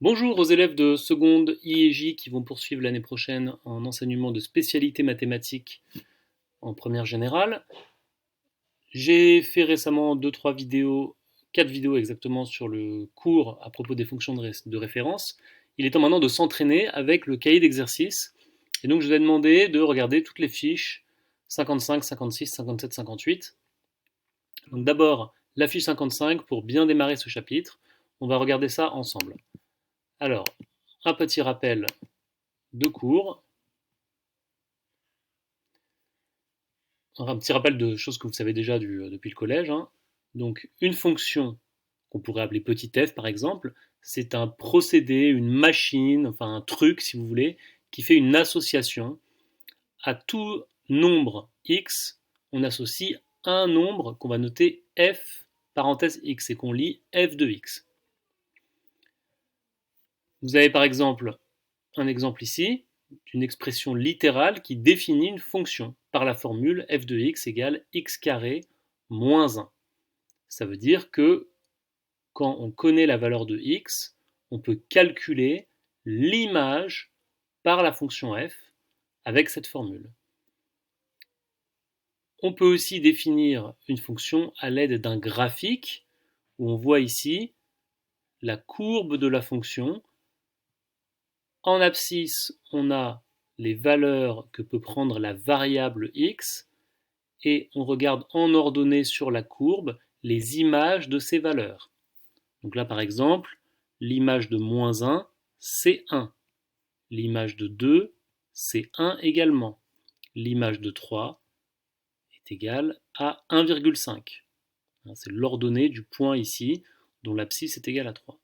Bonjour aux élèves de seconde I et J qui vont poursuivre l'année prochaine en enseignement de spécialité mathématiques en première générale. J'ai fait récemment 2-3 vidéos, 4 vidéos exactement sur le cours à propos des fonctions de référence. Il est temps maintenant de s'entraîner avec le cahier d'exercice. Et donc je vous ai demandé de regarder toutes les fiches 55, 56, 57, 58. Donc d'abord la fiche 55 pour bien démarrer ce chapitre. On va regarder ça ensemble. Alors, un petit rappel de cours. Un petit rappel de choses que vous savez déjà depuis le collège, hein. Donc, une fonction qu'on pourrait appeler petit f par exemple, c'est un procédé, une machine, enfin un truc si vous voulez, qui fait une association à tout nombre x. On associe un nombre qu'on va noter f parenthèse x et qu'on lit f de x. Vous avez par exemple un exemple ici d'une expression littérale qui définit une fonction par la formule f de x égale x carré moins 1. Ça veut dire que quand on connaît la valeur de x, on peut calculer l'image par la fonction f avec cette formule. On peut aussi définir une fonction à l'aide d'un graphique où on voit ici la courbe de la fonction. En abscisse, on a les valeurs que peut prendre la variable x et on regarde en ordonnée sur la courbe les images de ces valeurs. Donc là, par exemple, l'image de moins 1, c'est 1. L'image de 2, c'est 1 également. L'image de 3 est égale à 1,5. C'est l'ordonnée du point ici, dont l'abscisse est égale à 3.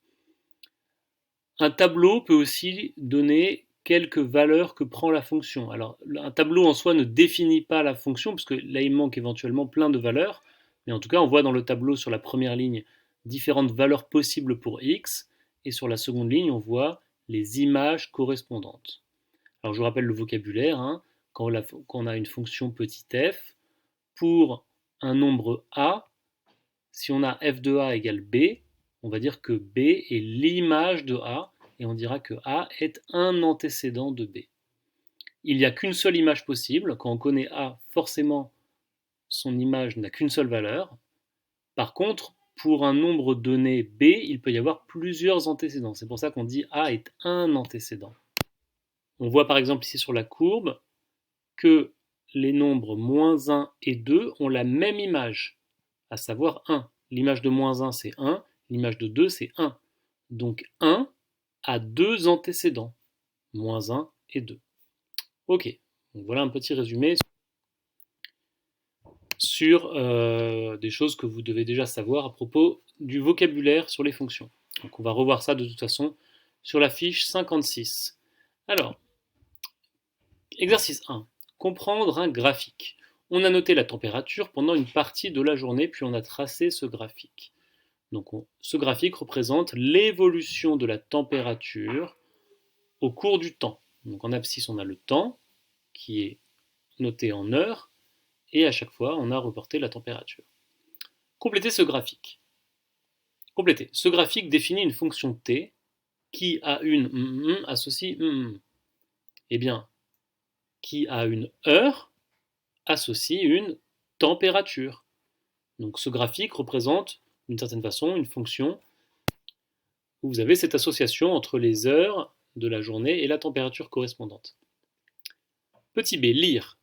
Un tableau peut aussi donner quelques valeurs que prend la fonction. Alors, un tableau en soi ne définit pas la fonction, parce que là, il manque éventuellement plein de valeurs. Mais en tout cas, on voit dans le tableau sur la première ligne différentes valeurs possibles pour x, et sur la seconde ligne, on voit les images correspondantes. Alors, je vous rappelle le vocabulaire, hein. Quand on a une fonction petit f, pour un nombre a, si on a f de a égale b, on va dire que b est l'image de a, et on dira que a est un antécédent de b. Il n'y a qu'une seule image possible. Quand on connaît a, forcément, son image n'a qu'une seule valeur. Par contre, pour un nombre donné b, il peut y avoir plusieurs antécédents. C'est pour ça qu'on dit a est un antécédent. On voit par exemple ici sur la courbe que les nombres moins 1 et 2 ont la même image, à savoir 1. L'image de moins 1 c'est 1, l'image de 2 c'est 1. Donc 1 a deux antécédents, moins 1 et 2. Ok, donc voilà un petit résumé sur des choses que vous devez déjà savoir à propos du vocabulaire sur les fonctions. Donc on va revoir ça de toute façon sur la fiche 56. Alors, exercice 1. Comprendre un graphique. On a noté la température pendant une partie de la journée, puis on a tracé ce graphique. Donc ce graphique représente l'évolution de la température au cours du temps. Donc en abscisse, on a le temps qui est noté en heures, et à chaque fois, on a reporté la température. Complétez ce graphique. Complétez. Ce graphique définit une fonction t qui a une associe Eh bien, qui a une heure associe une température. Donc ce graphique représente d'une certaine façon une fonction où vous avez cette association entre les heures de la journée et la température correspondante. Petit b, lire.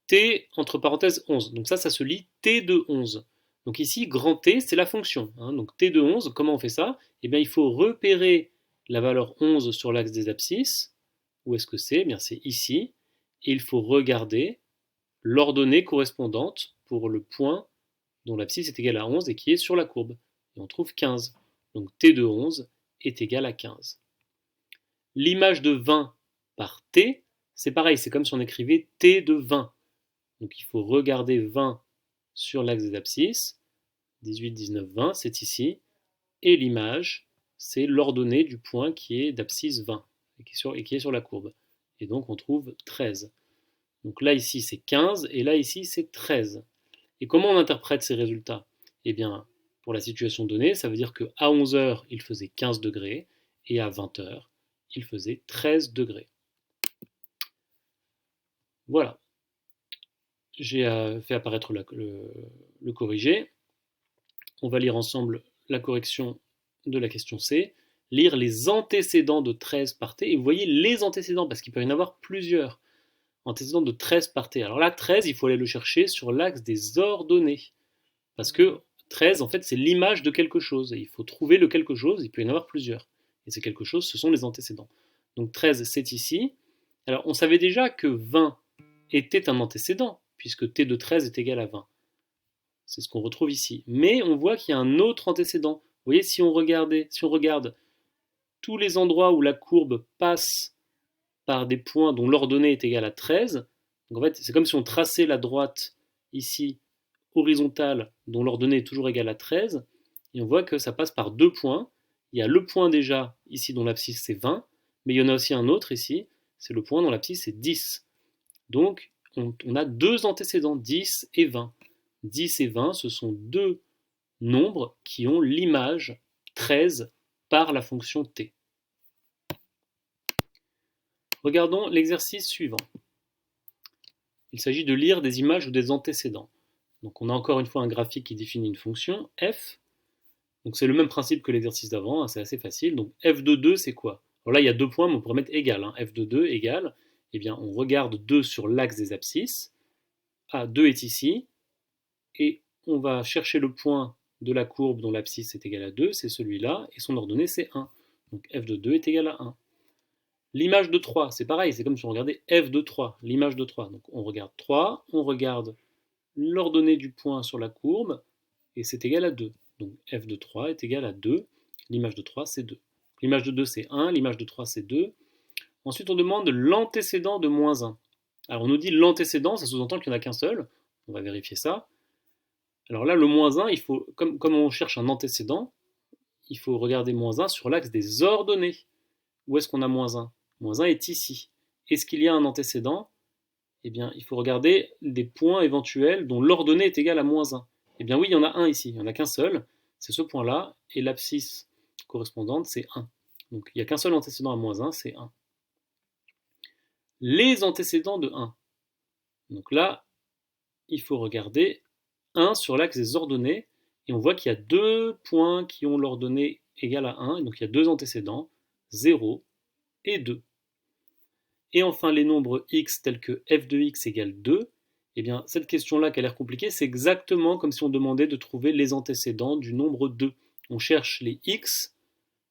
T entre parenthèses 11. Donc ça se lit T de 11. Donc ici, grand T, c'est la fonction. Donc T de 11, comment on fait ça? Eh bien, il faut repérer la valeur 11 sur l'axe des abscisses. Où est-ce que c'est? Eh bien, c'est ici. Et il faut regarder l'ordonnée correspondante pour le point dont l'abscisse est égale à 11 et qui est sur la courbe. Et on trouve 15. Donc T de 11 est égal à 15. L'image de 20 par T, c'est pareil, c'est comme si on écrivait T de 20. Donc il faut regarder 20 sur l'axe des abscisses. 18, 19, 20, c'est ici. Et l'image, c'est l'ordonnée du point qui est d'abscisse 20 et qui est sur la courbe. Et donc on trouve 13. Donc là ici c'est 15 et là ici c'est 13. Et comment on interprète ces résultats? Eh bien, pour la situation donnée, ça veut dire qu'à 11 heures, il faisait 15 degrés et à 20h, il faisait 13 degrés. Voilà, j'ai fait apparaître le corrigé. On va lire ensemble la correction de la question C. Lire les antécédents de 13 par t. Et vous voyez les antécédents, parce qu'il peut y en avoir plusieurs. Antécédents de 13 par t. Alors là, 13, il faut aller le chercher sur l'axe des ordonnées. Parce que 13, en fait, c'est l'image de quelque chose. Et il faut trouver le quelque chose, il peut y en avoir plusieurs. Et ces quelque chose, ce sont les antécédents. Donc 13, c'est ici. Alors, on savait déjà que 20 était un antécédent, puisque t de 13 est égal à 20. C'est ce qu'on retrouve ici. Mais on voit qu'il y a un autre antécédent. Vous voyez, si on regarde tous les endroits où la courbe passe par des points dont l'ordonnée est égale à 13, donc en fait, c'est comme si on traçait la droite ici horizontale dont l'ordonnée est toujours égale à 13, et on voit que ça passe par deux points. Il y a le point déjà ici dont l'abscisse c'est 20, mais il y en a aussi un autre ici, c'est le point dont l'abscisse c'est 10. Donc on a deux antécédents, 10 et 20. 10 et 20, ce sont deux nombres qui ont l'image 13 par la fonction t. Regardons l'exercice suivant. Il s'agit de lire des images ou des antécédents. Donc on a encore une fois un graphique qui définit une fonction, f. Donc c'est le même principe que l'exercice d'avant, hein, c'est assez facile. Donc f de 2, c'est quoi? Alors là, il y a deux points, mais on pourrait mettre égal. Hein. F de 2 égale, eh bien, on regarde 2 sur l'axe des abscisses. Ah, 2 est ici. Et on va chercher le point de la courbe dont l'abscisse est égale à 2, c'est celui-là, et son ordonnée c'est 1. Donc f de 2 est égal à 1. L'image de 3, c'est pareil, c'est comme si on regardait f de 3, l'image de 3. Donc on regarde 3, on regarde l'ordonnée du point sur la courbe, et c'est égal à 2. Donc f de 3 est égal à 2, l'image de 3 c'est 2. L'image de 2 c'est 1, l'image de 3 c'est 2. Ensuite on demande l'antécédent de moins 1. Alors on nous dit l'antécédent, ça sous-entend qu'il n'y en a qu'un seul, on va vérifier ça. Alors là, le moins 1, il faut, comme on cherche un antécédent, il faut regarder moins 1 sur l'axe des ordonnées. Où est-ce qu'on a moins 1? Moins 1 est ici. Est-ce qu'il y a un antécédent? Eh bien, il faut regarder des points éventuels dont l'ordonnée est égale à moins 1. Eh bien oui, il y en a un ici, il n'y en a qu'un seul, c'est ce point-là, et l'abscisse correspondante, c'est 1. Donc il n'y a qu'un seul antécédent à moins 1, c'est 1. Les antécédents de 1. Donc là, il faut regarder 1 sur l'axe des ordonnées, et on voit qu'il y a deux points qui ont l'ordonnée égale à 1, donc il y a deux antécédents, 0 et 2. Et enfin, les nombres x tels que f de x égale 2, eh bien, cette question-là qui a l'air compliquée, c'est exactement comme si on demandait de trouver les antécédents du nombre 2. On cherche les x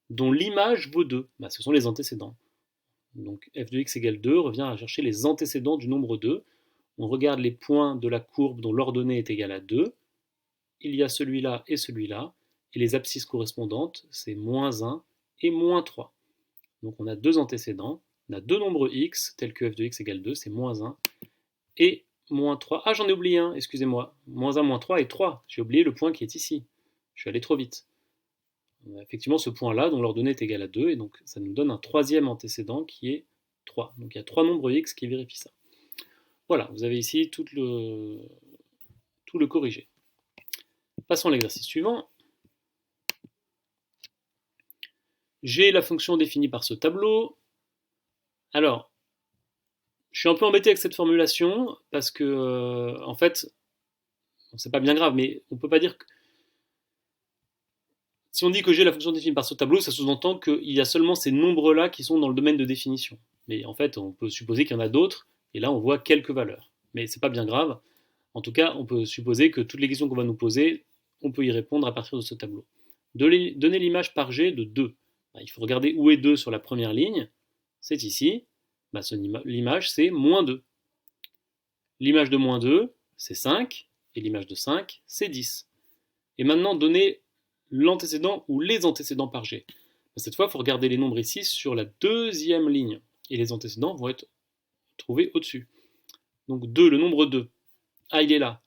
dont l'image vaut 2. Bah, ce sont les antécédents. Donc f de x égale 2 revient à chercher les antécédents du nombre 2. On regarde les points de la courbe dont l'ordonnée est égale à 2. Il y a celui-là, et les abscisses correspondantes, c'est moins 1 et moins 3. Donc on a deux antécédents, on a deux nombres x, tels que f de x égale 2, c'est moins 1 et moins 3. Ah, j'en ai oublié un, excusez-moi. Moins 1, moins 3 et 3. J'ai oublié le point qui est ici. Je suis allé trop vite. On a effectivement ce point-là, dont l'ordonnée est égale à 2, et donc ça nous donne un troisième antécédent qui est 3. Donc il y a trois nombres x qui vérifient ça. Voilà, vous avez ici tout le corrigé. Passons à l'exercice suivant. J'ai la fonction définie par ce tableau. Alors, je suis un peu embêté avec cette formulation parce que, en fait, c'est pas bien grave, mais on peut pas dire que. Si on dit que j'ai la fonction définie par ce tableau, ça sous-entend qu'il y a seulement ces nombres-là qui sont dans le domaine de définition. Mais en fait, on peut supposer qu'il y en a d'autres, et là, on voit quelques valeurs. Mais c'est pas bien grave. En tout cas, on peut supposer que toutes les questions qu'on va nous poser, on peut y répondre à partir de ce tableau. Donner l'image par G de 2. Il faut regarder où est 2 sur la première ligne. C'est ici. L'image, c'est moins 2. L'image de moins 2, c'est 5. Et l'image de 5, c'est 10. Et maintenant, donner l'antécédent ou les antécédents par G. Cette fois, il faut regarder les nombres ici sur la deuxième ligne. Et les antécédents vont être trouvés au-dessus. Donc 2, le nombre 2. Ah, il est là.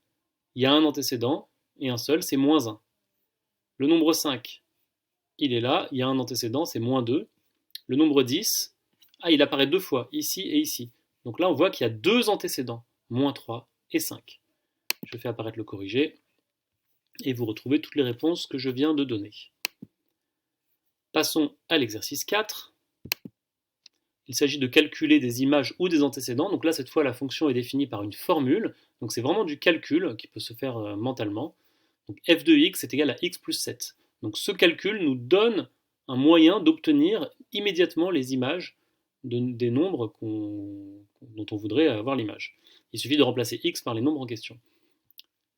Il y a un antécédent, et un seul, c'est moins 1. Le nombre 5, il est là, il y a un antécédent, c'est moins 2. Le nombre 10, ah, il apparaît deux fois, ici et ici. Donc là, on voit qu'il y a deux antécédents, moins 3 et 5. Je fais apparaître le corrigé, et vous retrouvez toutes les réponses que je viens de donner. Passons à l'exercice 4. Il s'agit de calculer des images ou des antécédents. Donc là, cette fois, la fonction est définie par une formule. Donc c'est vraiment du calcul qui peut se faire mentalement. Donc f de x est égal à x plus 7. Donc ce calcul nous donne un moyen d'obtenir immédiatement les images des nombres dont on voudrait avoir l'image. Il suffit de remplacer x par les nombres en question.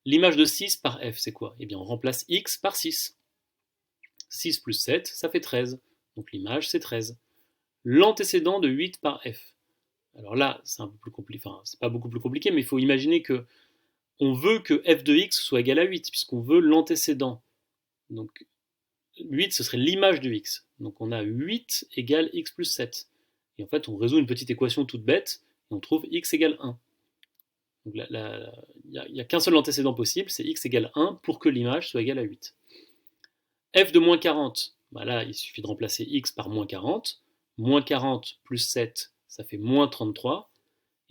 L'image de 6 par f, c'est quoi? Eh bien, on remplace x par 6. 6 plus 7, ça fait 13. Donc l'image, c'est 13. L'antécédent de 8 par f. Alors là, c'est un peu plus compliqué, enfin, c'est pas beaucoup plus compliqué, mais il faut imaginer que on veut que f de x soit égal à 8, puisqu'on veut l'antécédent. Donc 8, ce serait l'image de x. Donc on a 8 égale x plus 7. Et en fait, on résout une petite équation toute bête, et on trouve x égale 1. Donc il n'y a qu'un seul antécédent possible, c'est x égale 1 pour que l'image soit égale à 8. F de moins 40, bah là, il suffit de remplacer x par moins 40. Moins 40 plus 7, ça fait moins 33.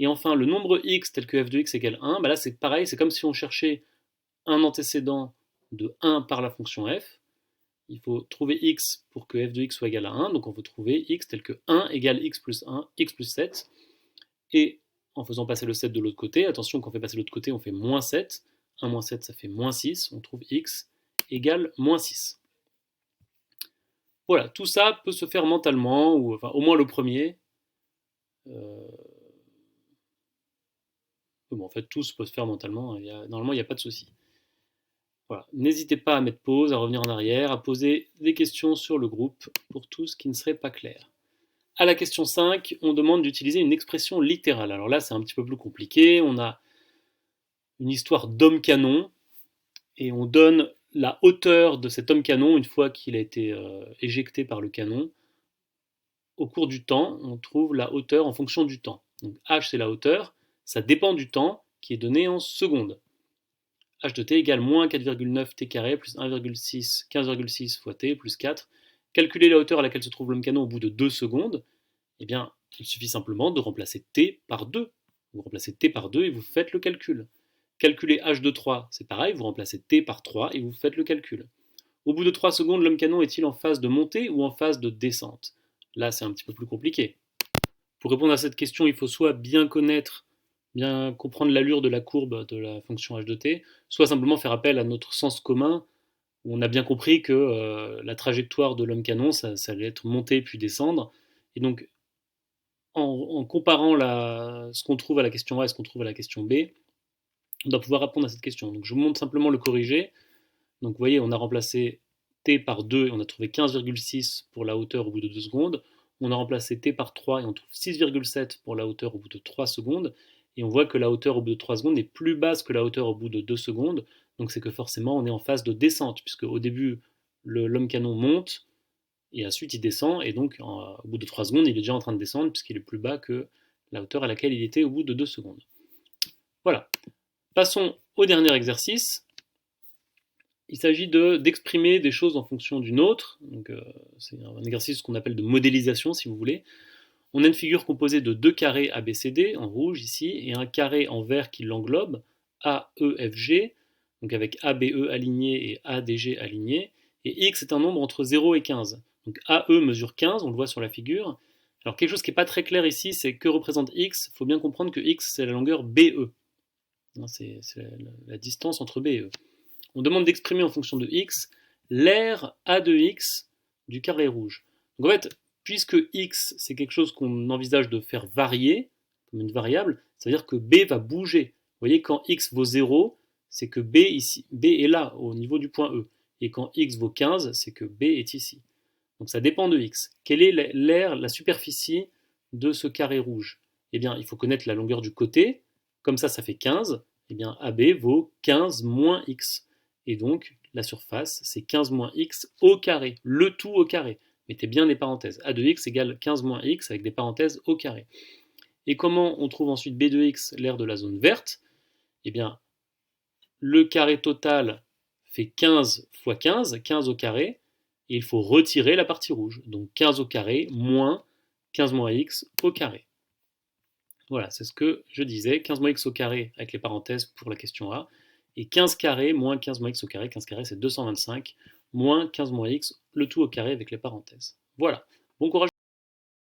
Et enfin, le nombre x tel que f de x égale 1, bah là c'est pareil, c'est comme si on cherchait un antécédent de 1 par la fonction f. Il faut trouver x pour que f de x soit égal à 1, donc on peut trouver x tel que 1 égale x plus 1, x plus 7. Et en faisant passer le 7 de l'autre côté, attention, quand on fait passer l'autre côté, on fait moins 7. 1 moins 7, ça fait moins 6. On trouve x égale moins 6. Voilà, tout ça peut se faire mentalement, ou enfin au moins le premier. Bon, en fait, tout peut se faire mentalement. Normalement, il n'y a pas de souci. Voilà. N'hésitez pas à mettre pause, à revenir en arrière, à poser des questions sur le groupe pour tout ce qui ne serait pas clair. À la question 5, on demande d'utiliser une expression littérale. Alors là, c'est un petit peu plus compliqué. On a une histoire d'homme-canon et on donne la hauteur de cet homme-canon une fois qu'il a été éjecté par le canon. Au cours du temps, on trouve la hauteur en fonction du temps. Donc h, c'est la hauteur. Ça dépend du temps qui est donné en secondes. h de t égale moins 4,9 t carré plus 1,6, 15,6 fois t plus 4. Calculer la hauteur à laquelle se trouve l'homme canon au bout de 2 secondes. Eh bien, il suffit simplement de remplacer t par 2. Vous remplacez t par 2 et vous faites le calcul. Calculer h de 3, c'est pareil, vous remplacez t par 3 et vous faites le calcul. Au bout de 3 secondes, l'homme canon est-il en phase de montée ou en phase de descente? Là, c'est un petit peu plus compliqué. Pour répondre à cette question, il faut soit bien connaître, bien comprendre l'allure de la courbe de la fonction h de t, soit simplement faire appel à notre sens commun, où on a bien compris que la trajectoire de l'homme canon, ça allait être monter puis descendre. Et donc, en comparant ce qu'on trouve à la question A et ce qu'on trouve à la question B, on doit pouvoir répondre à cette question. Donc je vous montre simplement le corrigé. Donc vous voyez, on a remplacé t par 2 et on a trouvé 15,6 pour la hauteur au bout de 2 secondes. On a remplacé t par 3 et on trouve 6,7 pour la hauteur au bout de 3 secondes. Et on voit que la hauteur au bout de 3 secondes est plus basse que la hauteur au bout de 2 secondes. Donc c'est que forcément on est en phase de descente, puisque au début l'homme canon monte, et ensuite il descend, et donc au bout de 3 secondes il est déjà en train de descendre, puisqu'il est plus bas que la hauteur à laquelle il était au bout de 2 secondes. Voilà. Passons au dernier exercice. Il s'agit d'exprimer des choses en fonction d'une autre. C'est un exercice qu'on appelle de modélisation, si vous voulez. On a une figure composée de deux carrés ABCD, en rouge ici, et un carré en vert qui l'englobe, AEFG, donc avec ABE aligné et ADG aligné, et X est un nombre entre 0 et 15. Donc AE mesure 15, on le voit sur la figure. Alors quelque chose qui n'est pas très clair ici, c'est que représente X. Il faut bien comprendre que X, c'est la longueur BE. C'est la distance entre B et E. On demande d'exprimer en fonction de x l'aire A de x du carré rouge. Donc en fait, puisque x c'est quelque chose qu'on envisage de faire varier, comme une variable, ça veut dire que b va bouger. Vous voyez, quand x vaut 0, c'est que b est là, au niveau du point E. Et quand x vaut 15, c'est que b est ici. Donc ça dépend de x. Quelle est l'aire, la superficie de ce carré rouge? Eh bien, il faut connaître la longueur du côté. Comme ça fait 15. Eh bien, AB vaut 15 moins x. Et donc, la surface, c'est 15 moins x au carré, le tout au carré. Mettez bien des parenthèses. A de x égale 15 moins x avec des parenthèses au carré. Et comment on trouve ensuite B de x, l'aire de la zone verte? Eh bien, le carré total fait 15 fois 15, 15 au carré, et il faut retirer la partie rouge. Donc 15 au carré moins 15 moins x au carré. Voilà, c'est ce que je disais, 15 moins x au carré avec les parenthèses pour la question A, et 15 carré moins 15 moins x au carré, 15 carré c'est 225, moins 15 moins x, le tout au carré avec les parenthèses. Voilà. Bon courage.